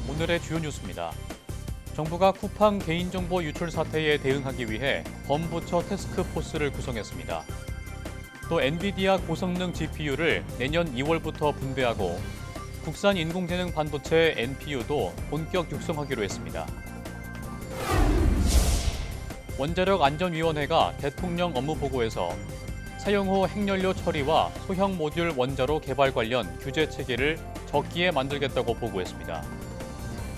오늘의 주요 뉴스입니다. 정부가 쿠팡 개인정보 유출 사태에 대응하기 위해 범부처 태스크포스를 구성했습니다. 또 엔비디아 고성능 GPU를 내년 2월부터 분배하고 국산 인공지능 반도체 NPU도 본격 육성하기로 했습니다. 원자력안전위원회가 대통령 업무보고에서 사용 후 핵연료 처리와 소형 모듈 원자로 개발 관련 규제 체계를 적기에 만들겠다고 보고했습니다.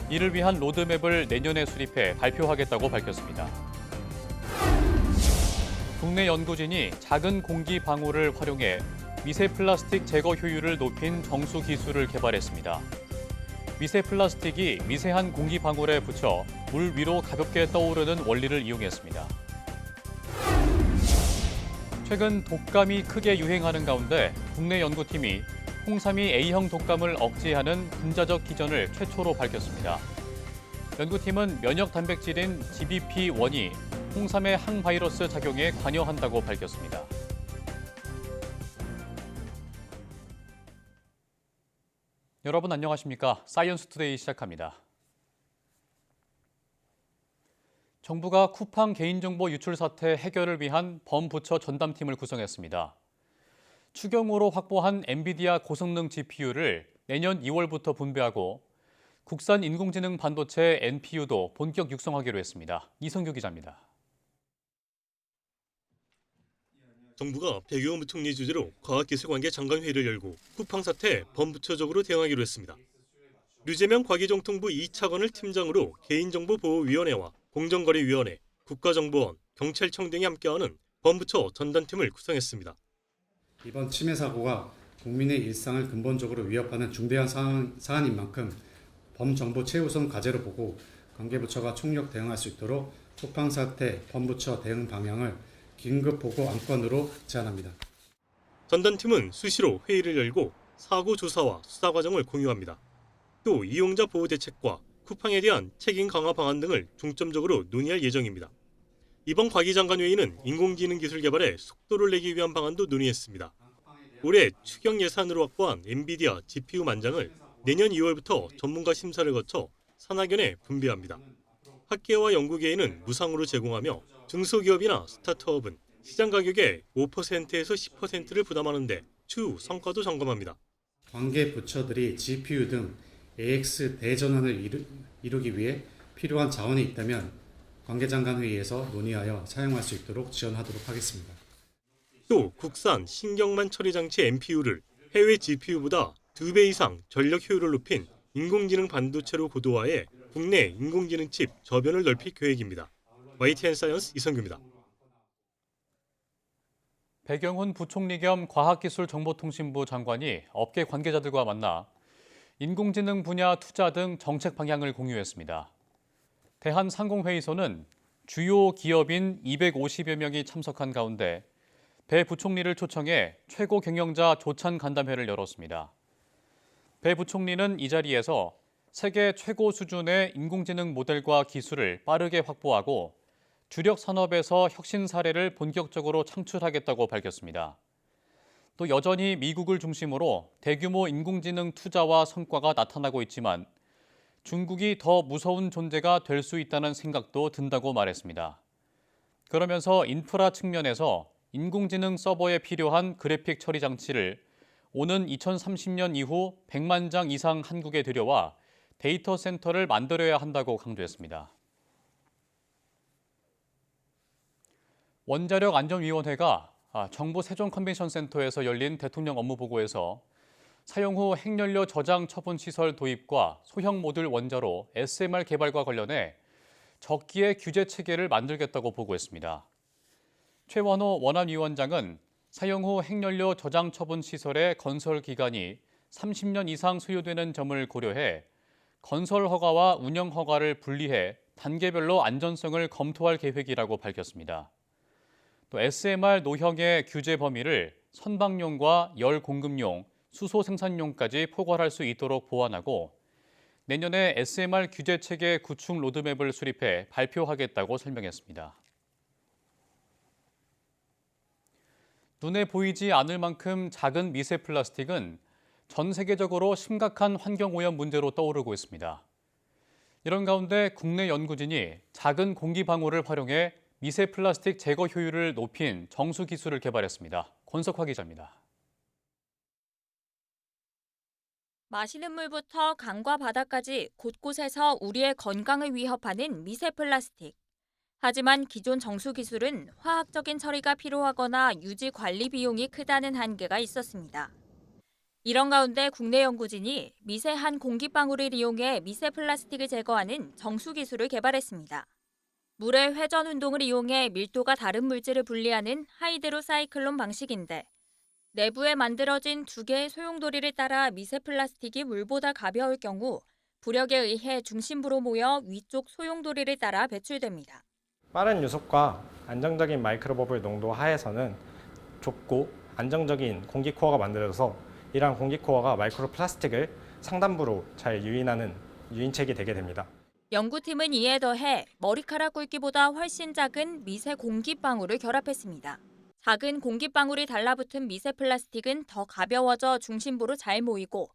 이를 위한 로드맵을 내년에 수립해 발표하겠다고 밝혔습니다. 국내 연구진이 작은 공기 방울을 활용해 미세 플라스틱 제거 효율을 높인 정수 기술을 개발했습니다. 미세 플라스틱이 미세한 공기 방울에 붙여 물 위로 가볍게 떠오르는 원리를 이용했습니다. 최근 독감이 크게 유행하는 가운데 국내 연구팀이 홍삼이 A형 독감을 억제하는 분자적 기전을 최초로 밝혔습니다. 연구팀은 면역 단백질인 GBP1이 홍삼의 항바이러스 작용에 관여한다고 밝혔습니다. 여러분 안녕하십니까? 사이언스 투데이 시작합니다. 정부가 쿠팡 개인정보 유출 사태 해결을 위한 범부처 전담팀을 구성했습니다. 추경으로 확보한 엔비디아 고성능 GPU를 내년 2월부터 분배하고 국산 인공지능 반도체 NPU도 본격 육성하기로 했습니다. 이성규 기자입니다. 정부가 배경원 부총리 주재로 과학기술관계 장관회의를 열고 쿠팡 사태에 범부처적으로 대응하기로 했습니다. 류재명 과기정통부 2차관을 팀장으로 개인정보보호위원회와 공정거래위원회, 국가정보원, 경찰청 등이 함께하는 범부처 전담팀을 구성했습니다. 이번 침해 사고가 국민의 일상을 근본적으로 위협하는 중대한 사안인 만큼 범정부 최우선 과제로 보고 관계부처가 총력 대응할 수 있도록 쿠팡 사태 범부처 대응 방향을 긴급 보고 안건으로 제안합니다. 전담팀은 수시로 회의를 열고 사고 조사와 수사 과정을 공유합니다. 또 이용자 보호 대책과 쿠팡에 대한 책임 강화 방안 등을 중점적으로 논의할 예정입니다. 이번 과기장관회의는 인공지능 기술 개발에 속도를 내기 위한 방안도 논의했습니다. 올해 추경 예산으로 확보한 엔비디아 GPU 만장을 내년 2월부터 전문가 심사를 거쳐 산학연에 분배합니다. 학계와 연구계에는 무상으로 제공하며 중소기업이나 스타트업은 시장 가격의 5%에서 10%를 부담하는데 추후 성과도 점검합니다. 관계 부처들이 GPU 등 AX 대전환을 이루기 위해 필요한 자원이 있다면 관계장관 회의에서 논의하여 사용할 수 있도록 지원하도록 하겠습니다. 또 국산 신경만 처리 장치 NPU를 해외 GPU보다 2배 이상 전력 효율을 높인 인공지능 반도체로 고도화해 국내 인공지능 칩 저변을 넓힐 계획입니다. YTN 사이언스 이성규입니다. 배경훈 부총리 겸 과학기술정보통신부 장관이 업계 관계자들과 만나 인공지능 분야 투자 등 정책 방향을 공유했습니다. 대한상공회의소는 주요 기업인 250여 명이 참석한 가운데 배 부총리를 초청해 최고 경영자 조찬 간담회를 열었습니다. 배 부총리는 이 자리에서 세계 최고 수준의 인공지능 모델과 기술을 빠르게 확보하고 주력 산업에서 혁신 사례를 본격적으로 창출하겠다고 밝혔습니다. 또 여전히 미국을 중심으로 대규모 인공지능 투자와 성과가 나타나고 있지만 중국이 더 무서운 존재가 될 수 있다는 생각도 든다고 말했습니다. 그러면서 인프라 측면에서 인공지능 서버에 필요한 그래픽 처리 장치를 오는 2030년 이후 100만 장 이상 한국에 들여와 데이터 센터를 만들어야 한다고 강조했습니다. 원자력안전위원회가 정부 세종컨벤션센터에서 열린 대통령 업무보고에서 사용 후 핵연료 저장 처분 시설 도입과 소형 모듈 원자로 SMR 개발과 관련해 적기에 규제 체계를 만들겠다고 보고했습니다. 최원호 원안위원장은 사용 후 핵연료 저장 처분 시설의 건설 기간이 30년 이상 소요되는 점을 고려해 건설 허가와 운영 허가를 분리해 단계별로 안전성을 검토할 계획이라고 밝혔습니다. 또 SMR 노형의 규제 범위를 선박용과 열 공급용, 수소 생산용까지 포괄할 수 있도록 보완하고 내년에 SMR 규제 체계 구축 로드맵을 수립해 발표하겠다고 설명했습니다. 눈에 보이지 않을 만큼 작은 미세 플라스틱은 전 세계적으로 심각한 환경오염 문제로 떠오르고 있습니다. 이런 가운데 국내 연구진이 작은 공기방울을 활용해 미세 플라스틱 제거 효율을 높인 정수 기술을 개발했습니다. 권석화 기자입니다. 마시는 물부터 강과 바다까지 곳곳에서 우리의 건강을 위협하는 미세 플라스틱. 하지만 기존 정수 기술은 화학적인 처리가 필요하거나 유지 관리 비용이 크다는 한계가 있었습니다. 이런 가운데 국내 연구진이 미세한 공기방울을 이용해 미세 플라스틱을 제거하는 정수 기술을 개발했습니다. 물의 회전 운동을 이용해 밀도가 다른 물질을 분리하는 하이드로사이클론 방식인데 내부에 만들어진 두 개의 소용돌이를 따라 미세 플라스틱이 물보다 가벼울 경우 부력에 의해 중심부로 모여 위쪽 소용돌이를 따라 배출됩니다. 빠른 유속과 안정적인 마이크로버블 농도 하에서는 좁고 안정적인 공기코어가 만들어져서 이러한 공기코어가 마이크로 플라스틱을 상단부로 잘 유인하는 유인책이 되게 됩니다. 연구팀은 이에 더해 머리카락 굵기보다 훨씬 작은 미세 공기방울을 결합했습니다. 작은 공기방울이 달라붙은 미세 플라스틱은 더 가벼워져 중심부로 잘 모이고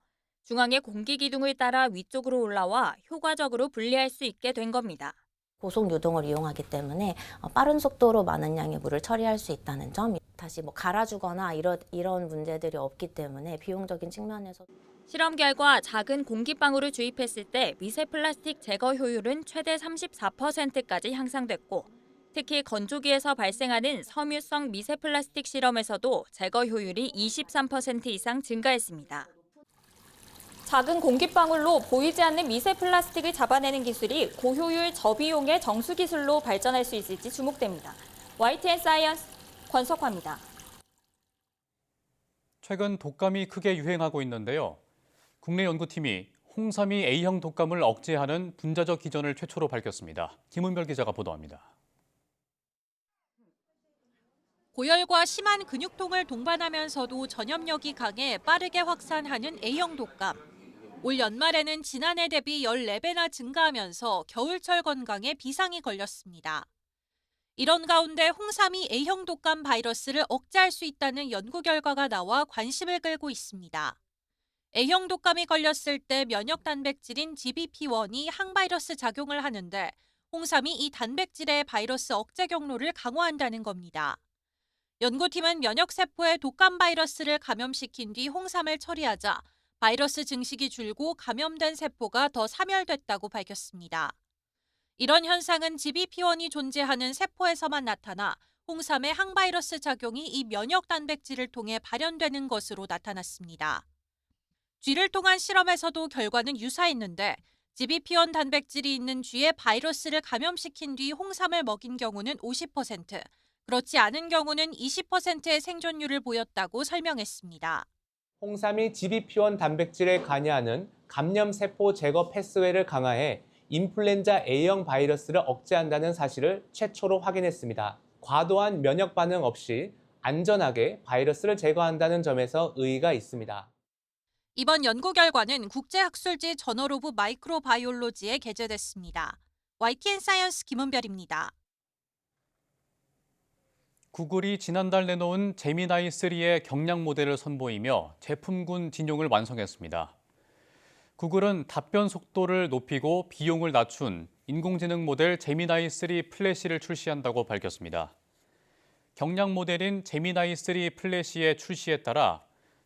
중앙의 공기 기둥을 따라 위쪽으로 올라와 효과적으로 분리할 수 있게 된 겁니다. 고속 유동을 이용하기 때문에 빠른 속도로 많은 양의 물을 처리할 수 있다는 점, 다시 갈아주거나 이런 문제들이 없기 때문에 비용적인 측면에서 실험 결과 작은 공기방울을 주입했을 때 미세 플라스틱 제거 효율은 최대 34%까지 향상됐고 특히 건조기에서 발생하는 섬유성 미세 플라스틱 실험에서도 제거 효율이 23% 이상 증가했습니다. 작은 공기방울로 보이지 않는 미세 플라스틱을 잡아내는 기술이 고효율 저비용의 정수 기술로 발전할 수 있을지 주목됩니다. YTN 사이언스 권석화입니다. 최근 독감이 크게 유행하고 있는데요. 국내 연구팀이 홍삼이 A형 독감을 억제하는 분자적 기전을 최초로 밝혔습니다. 김은별 기자가 보도합니다. 고열과 심한 근육통을 동반하면서도 전염력이 강해 빠르게 확산하는 A형 독감. 올 연말에는 지난해 대비 14배나 증가하면서 겨울철 건강에 비상이 걸렸습니다. 이런 가운데 홍삼이 A형 독감 바이러스를 억제할 수 있다는 연구 결과가 나와 관심을 끌고 있습니다. A형 독감이 걸렸을 때 면역 단백질인 GBP1이 항바이러스 작용을 하는데 홍삼이 이 단백질의 바이러스 억제 경로를 강화한다는 겁니다. 연구팀은 면역세포에 독감 바이러스를 감염시킨 뒤 홍삼을 처리하자 바이러스 증식이 줄고 감염된 세포가 더 사멸됐다고 밝혔습니다. 이런 현상은 GBP1이 존재하는 세포에서만 나타나 홍삼의 항바이러스 작용이 이 면역 단백질을 통해 발현되는 것으로 나타났습니다. 쥐를 통한 실험에서도 결과는 유사했는데 GBP1 단백질이 있는 쥐에 바이러스를 감염시킨 뒤 홍삼을 먹인 경우는 50%, 그렇지 않은 경우는 20%의 생존율을 보였다고 설명했습니다. 홍삼이 GBP1 단백질에 관여하는 감염세포 제거 패스웨이를 강화해 인플루엔자 A형 바이러스를 억제한다는 사실을 최초로 확인했습니다. 과도한 면역 반응 없이 안전하게 바이러스를 제거한다는 점에서 의의가 있습니다. 이번 연구 결과는 국제학술지 저널 오브 마이크로바이올로지에 게재됐습니다. YTN 사이언스 김은별입니다. 구글이 지난달 내놓은 제미나이 3의 경량 모델을 선보이며 제품군 진용을 완성했습니다. 구글은 답변 속도를 높이고 비용을 낮춘 인공지능 모델 제미나이 3 플래시를 출시한다고 밝혔습니다. 경량 모델인 제미나이 3 플래시의 출시에 따라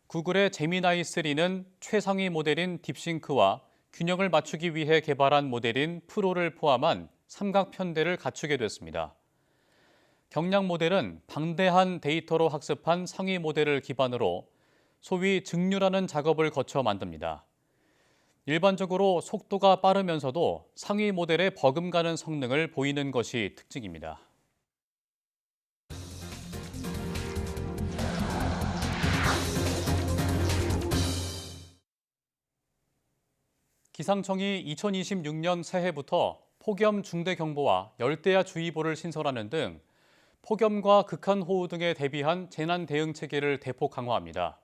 구글의 제미나이 3는 최상위 모델인 딥싱크와 균형을 맞추기 위해 개발한 모델인 프로를 포함한 삼각 편대를 갖추게 됐습니다. 경량 모델은 방대한 데이터로 학습한 상위 모델을 기반으로 소위 증류라는 작업을 거쳐 만듭니다. 일반적으로 속도가 빠르면서도 상위 모델에 버금가는 성능을 보이는 것이 특징입니다. 기상청이 2026년 새해부터 폭염 중대경보와 열대야 주의보를 신설하는 등 폭염과 극한호우 등에 대비한 재난 대응 체계를 대폭 강화합니다.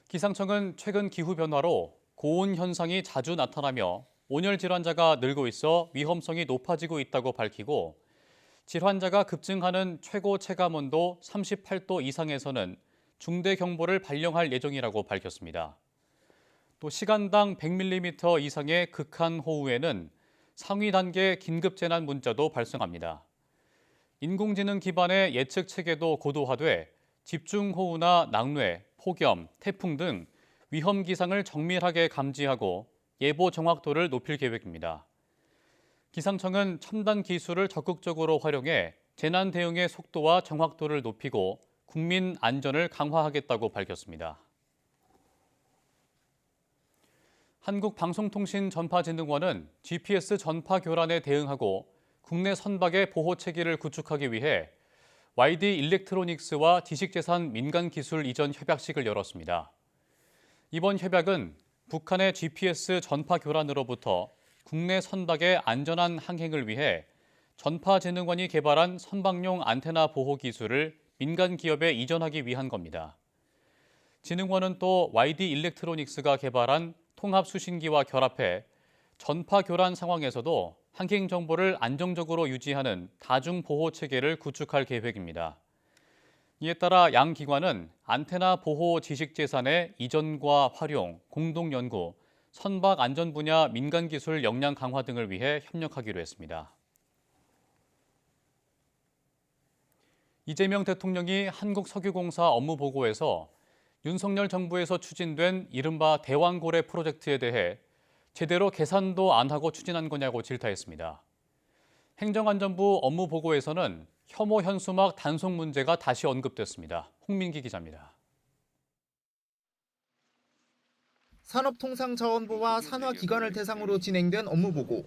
기상청은 최근 기후 변화로 고온 현상이 자주 나타나며 온열 질환자가 늘고 있어 위험성이 높아지고 있다고 밝히고 질환자가 급증하는 최고 체감온도 38도 이상에서는 중대 경보를 발령할 예정이라고 밝혔습니다. 또 시간당 100mm 이상의 극한 호우에는 상위 단계 긴급 재난 문자도 발송합니다. 인공지능 기반의 예측 체계도 고도화돼 집중호우나 낙뢰, 폭염, 태풍 등 위험 기상을 정밀하게 감지하고 예보 정확도를 높일 계획입니다. 기상청은 첨단 기술을 적극적으로 활용해 재난 대응의 속도와 정확도를 높이고 국민 안전을 강화하겠다고 밝혔습니다. 한국방송통신전파진흥원은 GPS 전파 교란에 대응하고 국내 선박의 보호 체계를 구축하기 위해 YD 일렉트로닉스와 지식재산 민간기술 이전 협약식을 열었습니다. 이번 협약은 북한의 GPS 전파 교란으로부터 국내 선박의 안전한 항행을 위해 전파진흥원이 개발한 선박용 안테나 보호 기술을 민간 기업에 이전하기 위한 겁니다. 진흥원은 또 YD 일렉트로닉스가 개발한 통합 수신기와 결합해 전파 교란 상황에서도 항행 정보를 안정적으로 유지하는 다중 보호 체계를 구축할 계획입니다. 이에 따라 양 기관은 안테나 보호 지식 재산의 이전과 활용, 공동 연구, 선박 안전 분야 민간 기술 역량 강화 등을 위해 협력하기로 했습니다. 이재명 대통령이 한국석유공사 업무 보고에서 윤석열 정부에서 추진된 이른바 대왕고래 프로젝트에 대해 제대로 계산도 안 하고 추진한 거냐고 질타했습니다. 행정안전부 업무 보고에서는 혐오 현수막 단속 문제가 다시 언급됐습니다. 홍민기 기자입니다. 산업통상자원부와 산하기관을 대상으로 진행된 업무보고.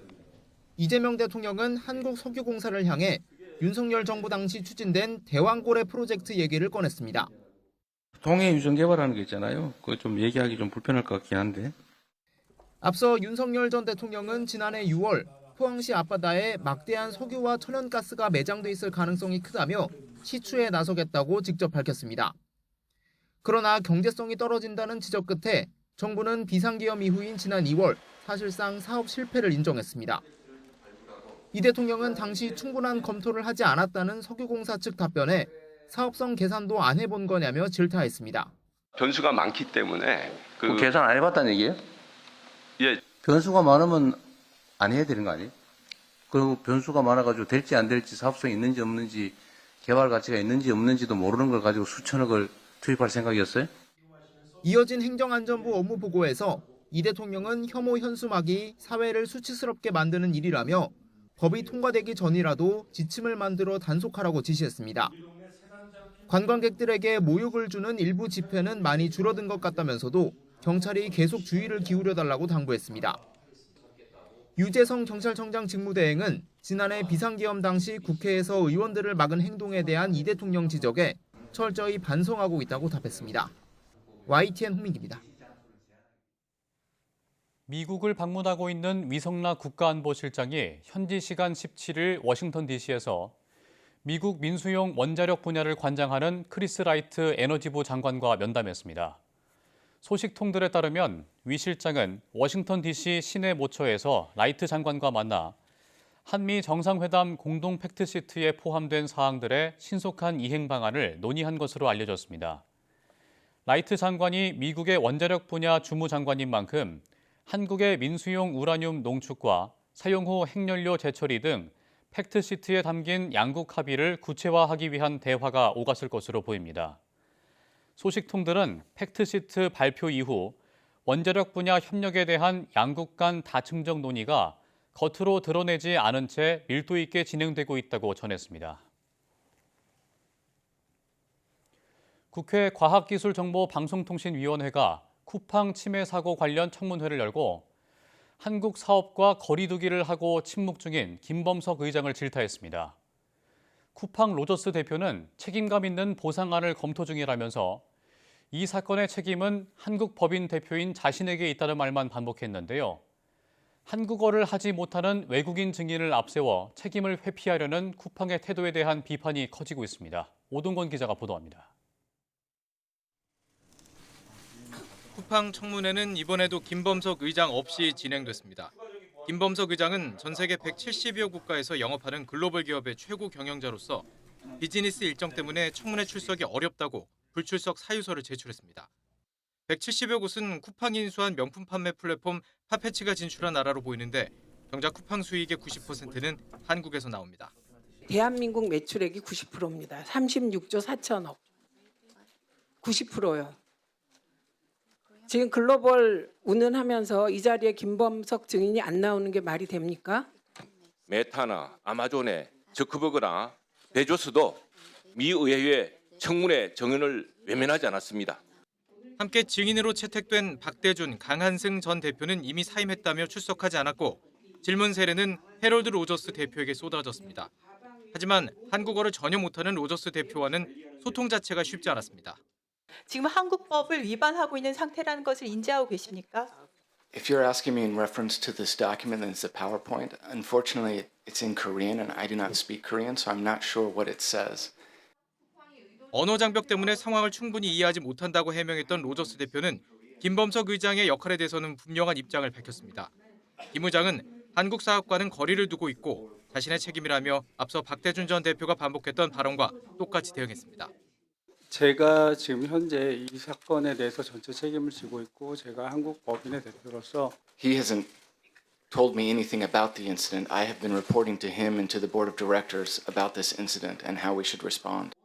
이재명 대통령은 한국석유공사를 향해 윤석열 정부 당시 추진된 대왕고래 프로젝트 얘기를 꺼냈습니다. 동해 유전 개발하는 게 있잖아요. 그거 좀 얘기하기 좀 불편할 것 같긴 한데. 앞서 윤석열 전 대통령은 지난해 6월 포항시 앞바다에 막대한 석유와 천연가스가 매장돼 있을 가능성이 크다며 시추에 나서겠다고 직접 밝혔습니다. 그러나 경제성이 떨어진다는 지적 끝에 정부는 비상기업 이후인 지난 2월 사실상 사업 실패를 인정했습니다. 이 대통령은 당시 충분한 검토를 하지 않았다는 석유공사 측 답변에 사업성 계산도 안 해본 거냐며 질타했습니다. 변수가 많기 때문에 계산 안 해봤다는 얘기예요? 예. 변수가 많으면 안 해야 되는 거 아니에요? 그리고 변수가 많아가지고 될지 안 될지 사업성이 있는지 없는지 개발 가치가 있는지 없는지도 모르는 걸 가지고 수천억을 투입할 생각이었어요? 이어진 행정안전부 업무 보고에서 이 대통령은 혐오 현수막이 사회를 수치스럽게 만드는 일이라며 법이 통과되기 전이라도 지침을 만들어 단속하라고 지시했습니다. 관광객들에게 모욕을 주는 일부 집회는 많이 줄어든 것 같다면서도 경찰이 계속 주의를 기울여달라고 당부했습니다. 유재성 경찰청장 직무대행은 지난해 비상계엄 당시 국회에서 의원들을 막은 행동에 대한 이 대통령 지적에 철저히 반성하고 있다고 답했습니다. YTN 홍민기입니다. 미국을 방문하고 있는 위성락 국가안보실장이 현지 시간 17일 워싱턴 DC에서 미국 민수용 원자력 분야를 관장하는 크리스 라이트 에너지부 장관과 면담했습니다. 소식통들에 따르면 위 실장은 워싱턴 DC 시내 모처에서 라이트 장관과 만나 한미 정상회담 공동 팩트시트에 포함된 사항들의 신속한 이행 방안을 논의한 것으로 알려졌습니다. 라이트 장관이 미국의 원자력 분야 주무장관인 만큼 한국의 민수용 우라늄 농축과 사용 후 핵연료 재처리 등 팩트시트에 담긴 양국 합의를 구체화하기 위한 대화가 오갔을 것으로 보입니다. 소식통들은 팩트시트 발표 이후 원자력 분야 협력에 대한 양국 간 다층적 논의가 겉으로 드러내지 않은 채 밀도 있게 진행되고 있다고 전했습니다. 국회 과학기술정보방송통신위원회가 쿠팡 침해 사고 관련 청문회를 열고 한국 사업과 거리 두기를 하고 침묵 중인 김범석 의장을 질타했습니다. 쿠팡 로저스 대표는 책임감 있는 보상안을 검토 중이라면서 이 사건의 책임은 한국 법인 대표인 자신에게 있다는 말만 반복했는데요. 한국어를 하지 못하는 외국인 증인을 앞세워 책임을 회피하려는 쿠팡의 태도에 대한 비판이 커지고 있습니다. 오동건 기자가 보도합니다. 쿠팡 청문회는 이번에도 김범석 의장 없이 진행됐습니다. 김범석 의장은 전 세계 170여 국가에서 영업하는 글로벌 기업의 최고 경영자로서 비즈니스 일정 때문에 청문회 출석이 어렵다고 불출석 사유서를 제출했습니다. 170여 곳은 쿠팡이 인수한 명품 판매 플랫폼 파페치가 진출한 나라로 보이는데 정작 쿠팡 수익의 90%는 한국에서 나옵니다. 대한민국 매출액이 90%입니다. 36조 4천억. 90%요. 지금 글로벌 운운하면서 이 자리에 김범석 증인이 안 나오는 게 말이 됩니까? 메타나 아마존의 저크버그나 베조스도 미 의회의 청문회 정인을 외면하지 않았습니다. 함께 증인으로 채택된 박대준, 강한승 전 대표는 이미 사임했다며 출석하지 않았고 질문 세례는 해럴드 로저스 대표에게 쏟아졌습니다. 하지만 한국어를 전혀 못하는 로저스 대표와는 소통 자체가 쉽지 않았습니다. 지금 한국법을 위반하고 있는 상태라는 것을 인지하고 계십니까? If you're asking me in reference to this document and it's a PowerPoint, unfortunately it's in Korean and I do not speak Korean, so I'm not sure what it says. 언어 장벽 때문에 상황을 충분히 이해하지 못한다고 해명했던 로저스 대표는 김범석 의장의 역할에 대해서는 분명한 입장을 밝혔습니다. 김 의장은 한국 사업과는 거리를 두고 있고 자신의 책임이라며 앞서 박대준 전 대표가 반복했던 발언과 똑같이 대응했습니다. 제가 지금 현재 이 사건에 대해서 전체 책임을 지고 있고 제가 한국 법인의 대표로서 He hasn't told me anything about the incident. I have been reporting to him and to the board of directors about this incident and how we should respond.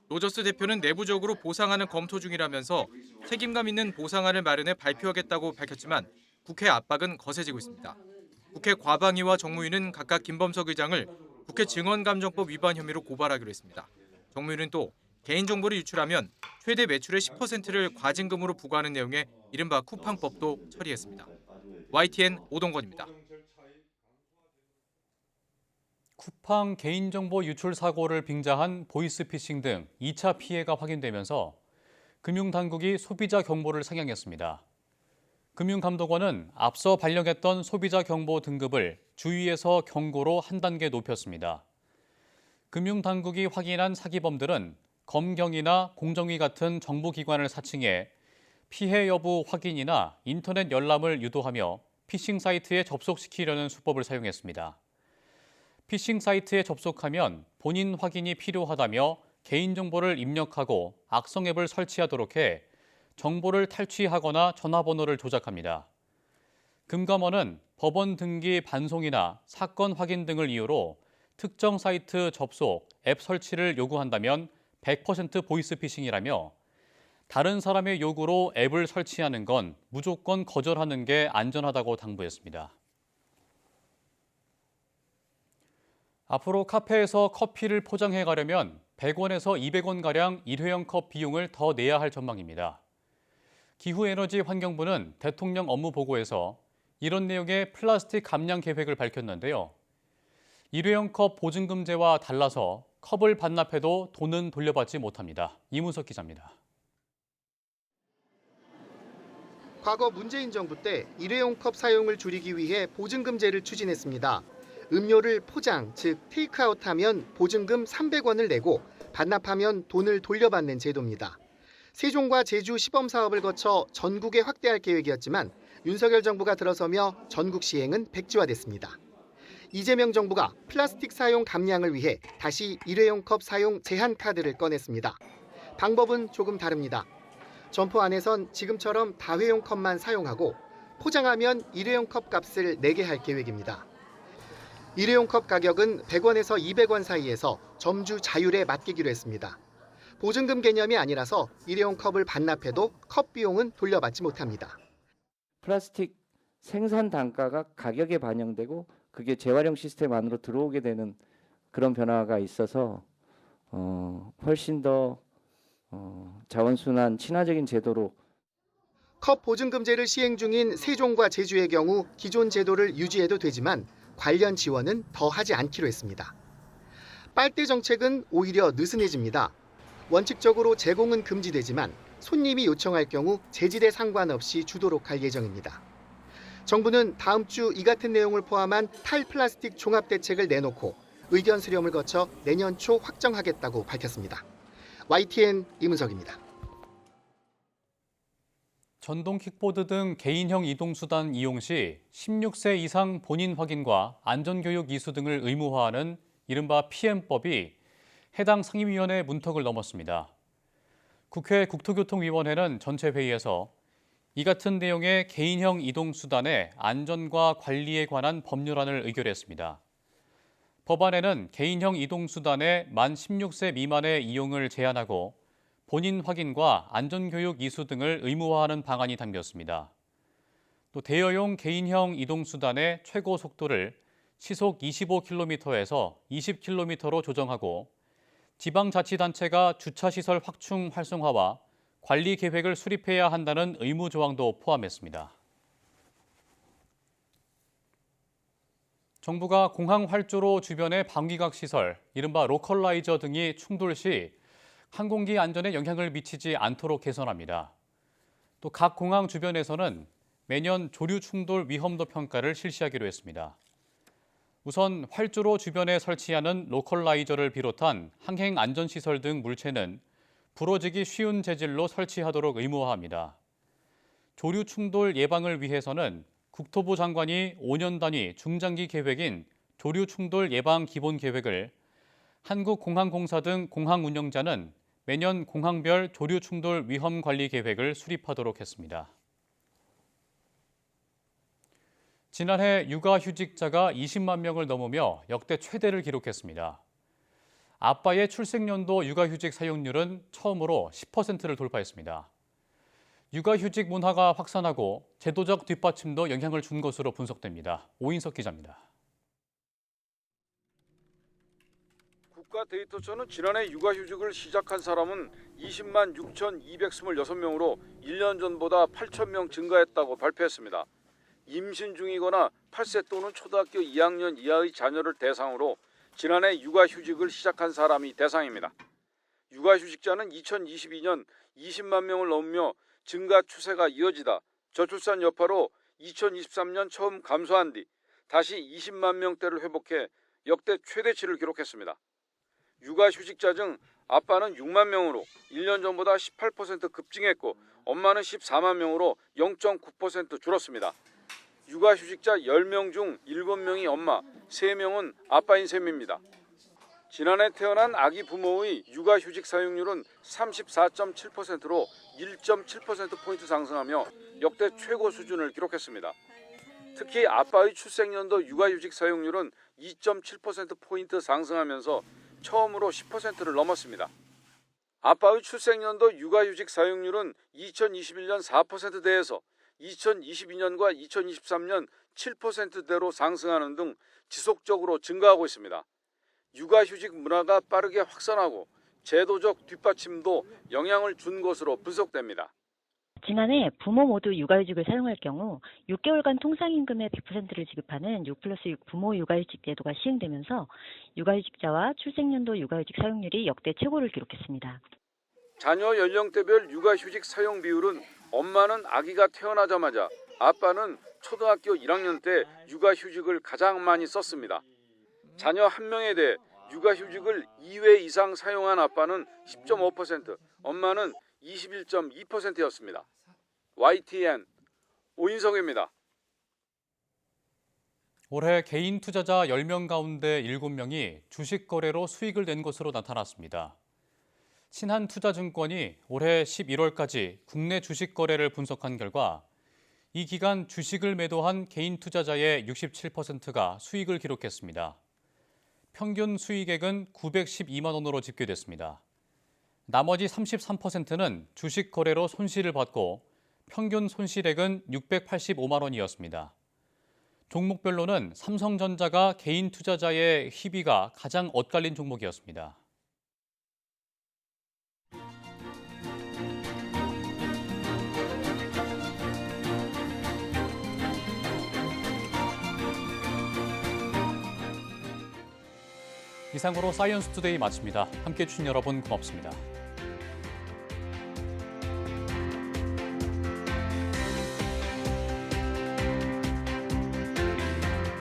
로저스 대표는 내부적으로 보상안을 검토 중이라면서 책임감 있는 보상안을 마련해 발표하겠다고 밝혔지만 국회 압박은 거세지고 있습니다. 국회 과방위와 정무위는 각각 김범석 의장을 국회 증언감정법 위반 혐의로 고발하기로 했습니다. 정무위는 또 개인정보를 유출하면 최대 매출의 10%를 과징금으로 부과하는 내용의 이른바 쿠팡법도 처리했습니다. YTN 오동건입니다. 쿠팡 개인정보 유출 사고를 빙자한 보이스피싱 등 2차 피해가 확인되면서 금융당국이 소비자 경보를 상향했습니다. 금융감독원은 앞서 발령했던 소비자 경보 등급을 주의에서 경고로 한 단계 높였습니다. 금융당국이 확인한 사기범들은 검경이나 공정위 같은 정부기관을 사칭해 피해 여부 확인이나 인터넷 열람을 유도하며 피싱 사이트에 접속시키려는 수법을 사용했습니다. 피싱 사이트에 접속하면 본인 확인이 필요하다며 개인정보를 입력하고 악성 앱을 설치하도록 해 정보를 탈취하거나 전화번호를 조작합니다. 금감원은 법원 등기 반송이나 사건 확인 등을 이유로 특정 사이트 접속, 앱 설치를 요구한다면 100% 보이스피싱이라며 다른 사람의 요구로 앱을 설치하는 건 무조건 거절하는 게 안전하다고 당부했습니다. 앞으로 카페에서 커피를 포장해 가려면 100원에서 200원가량 일회용 컵 비용을 더 내야 할 전망입니다. 기후에너지 환경부는 대통령 업무 보고에서 이런 내용의 플라스틱 감량 계획을 밝혔는데요. 일회용 컵 보증금제와 달라서 컵을 반납해도 돈은 돌려받지 못합니다. 이문석 기자입니다. 과거 문재인 정부 때 일회용 컵 사용을 줄이기 위해 보증금제를 추진했습니다. 음료를 포장, 즉 테이크아웃하면 보증금 300원을 내고 반납하면 돈을 돌려받는 제도입니다. 세종과 제주 시범 사업을 거쳐 전국에 확대할 계획이었지만 윤석열 정부가 들어서며 전국 시행은 백지화됐습니다. 이재명 정부가 플라스틱 사용 감량을 위해 다시 일회용 컵 사용 제한 카드를 꺼냈습니다. 방법은 조금 다릅니다. 점포 안에선 지금처럼 다회용 컵만 사용하고 포장하면 일회용 컵 값을 내게 할 계획입니다. 일회용 컵 가격은 100원에서 200원 사이에서 점주 자율에 맡기기로 했습니다. 보증금 개념이 아니라서 일회용 컵을 반납해도 컵 비용은 돌려받지 못합니다. 플라스틱 생산 단가가 가격에 반영되고 그게 재활용 시스템 안으로 들어오게 되는 그런 변화가 있어서 훨씬 더 자원순환 친화적인 제도로 컵 보증금제를 시행 중인 세종과 제주의 경우 기존 제도를 유지해도 되지만 관련 지원은 더 하지 않기로 했습니다. 빨대 정책은 오히려 느슨해집니다. 원칙적으로 제공은 금지되지만 손님이 요청할 경우 제지대 상관없이 주도록 할 예정입니다. 정부는 다음 주 이 같은 내용을 포함한 탈플라스틱 종합대책을 내놓고 의견 수렴을 거쳐 내년 초 확정하겠다고 밝혔습니다. YTN 이문석입니다. 전동 킥보드 등 개인형 이동수단 이용 시 16세 이상 본인 확인과 안전교육 이수 등을 의무화하는 이른바 PM법이 해당 상임위원회 문턱을 넘었습니다. 국회 국토교통위원회는 전체 회의에서 이 같은 내용의 개인형 이동수단의 안전과 관리에 관한 법률안을 의결했습니다. 법안에는 개인형 이동수단의 만 16세 미만의 이용을 제한하고 본인 확인과 안전교육 이수 등을 의무화하는 방안이 담겼습니다. 또 대여용 개인형 이동수단의 최고 속도를 시속 25km에서 20km로 조정하고 지방자치단체가 주차시설 확충 활성화와 관리 계획을 수립해야 한다는 의무 조항도 포함했습니다. 정부가 공항 활주로 주변의 방위각 시설, 이른바 로컬라이저 등이 충돌 시 항공기 안전에 영향을 미치지 않도록 개선합니다. 또 각 공항 주변에서는 매년 조류 충돌 위험도 평가를 실시하기로 했습니다. 우선 활주로 주변에 설치하는 로컬라이저를 비롯한 항행 안전시설 등 물체는 부러지기 쉬운 재질로 설치하도록 의무화합니다. 조류 충돌 예방을 위해서는 국토부 장관이 5년 단위 중장기 계획인 조류 충돌 예방 기본 계획을 한국공항공사 등 공항 운영자는 매년 공항별 조류 충돌 위험 관리 계획을 수립하도록 했습니다. 지난해 육아휴직자가 20만 명을 넘으며 역대 최대를 기록했습니다. 아빠의 출생연도 육아휴직 사용률은 처음으로 10%를 돌파했습니다. 육아휴직 문화가 확산하고 제도적 뒷받침도 영향을 준 것으로 분석됩니다. 오인석 기자입니다. 국가데이터처는 지난해 육아휴직을 시작한 사람은 20만 6,226명으로 1년 전보다 8,000명 증가했다고 발표했습니다. 임신 중이거나 8세 또는 초등학교 2학년 이하의 자녀를 대상으로 지난해 육아휴직을 시작한 사람이 대상입니다. 육아휴직자는 2022년 20만 명을 넘으며 증가 추세가 이어지다 저출산 여파로 2023년 처음 감소한 뒤 다시 20만 명대를 회복해 역대 최대치를 기록했습니다. 육아휴직자 중 아빠는 6만 명으로 1년 전보다 18% 급증했고 엄마는 14만 명으로 0.9% 줄었습니다. 육아휴직자 10명 중 7명이 엄마, 3명은 아빠인 셈입니다. 지난해 태어난 아기 부모의 육아휴직 사용률은 34.7%로 1.7%포인트 상승하며 역대 최고 수준을 기록했습니다. 특히 아빠의 출생연도 육아휴직 사용률은 2.7%포인트 상승하면서 처음으로 10%를 넘었습니다. 아빠의 출생연도 육아휴직 사용률은 2021년 4%대에서 2022년과 2023년 7%대로 상승하는 등 지속적으로 증가하고 있습니다. 육아휴직 문화가 빠르게 확산하고 제도적 뒷받침도 영향을 준 것으로 분석됩니다. 지난해 부모 모두 육아휴직을 사용할 경우 6개월간 통상임금의 100%를 지급하는 6+6 부모 육아휴직 제도가 시행되면서 육아휴직자와 출생연도 육아휴직 사용률이 역대 최고를 기록했습니다. 자녀 연령대별 육아휴직 사용 비율은 엄마는 아기가 태어나자마자, 아빠는 초등학교 1학년 때 육아휴직을 가장 많이 썼습니다. 자녀 한 명에 대해 육아휴직을 2회 이상 사용한 아빠는 10.5%, 엄마는 21.2%였습니다. YTN 오인성입니다. 올해 개인 투자자 10명 가운데 7명이 주식 거래로 수익을 낸 것으로 나타났습니다. 신한투자증권이 올해 11월까지 국내 주식 거래를 분석한 결과 이 기간 주식을 매도한 개인 투자자의 67%가 수익을 기록했습니다. 평균 수익액은 912만 원으로 집계됐습니다. 나머지 33%는 주식 거래로 손실을 받고 평균 손실액은 685만 원이었습니다. 종목별로는 삼성전자가 개인 투자자의 희비가 가장 엇갈린 종목이었습니다. 이상으로 사이언스 투데이 마칩니다. 함께해 주신 여러분 고맙습니다.